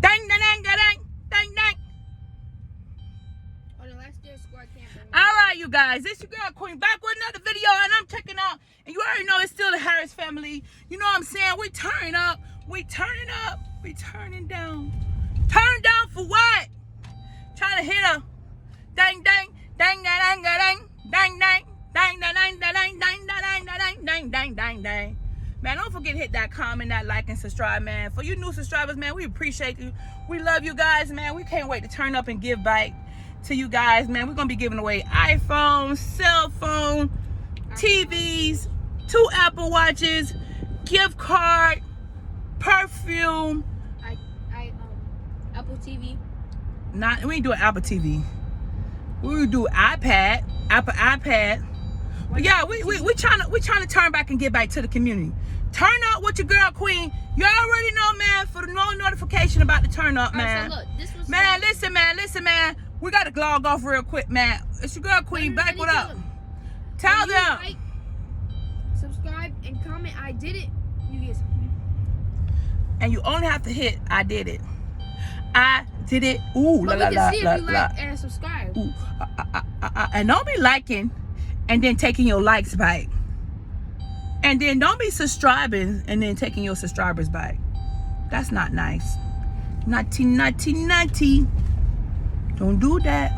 Dang, dang, dang, dang, dang, dang. Oh, the last day of school, I can't bring it. All right, you guys, it's your girl Queen back with another video, and I'm checking out. And you already know it's still the Harris family. You know what I'm saying? We turning up. We turning up. We turning down. Turn down for what? Trying to hit a dang, dang, dang, dang, dang, dang, dang, dang, dang, dang, dang, dang, dang, dang, dang, dang, dang, dang, dang. Man, don't forget to hit that comment, that like, and subscribe, man. For you new subscribers, man, we appreciate you. We love you guys, man. We can't wait to turn up and give back to you guys, man. We're gonna be giving away iPhones, cell phone, TVs, 2 Apple Watches, gift card, perfume. Apple TV. We ain't doing Apple TV. We do iPad, Apple iPad. But yeah, we trying to turn back and get back to the community. Turn up with your girl Queen. You already know, man. For the no notification about the turn up, man. So look, this was Man, listen, man. We got to log off real quick, man. It's your girl Queen. Back what up? Tell them. Like, subscribe, and comment. I did it. You get something. And you only have to hit I did it. I did it. Ooh, But la we la can see la if you la. like and subscribe. Ooh, and don't be liking and then taking your likes back. And then don't be subscribing and then taking your subscribers back. That's not nice. Naughty. Don't do that.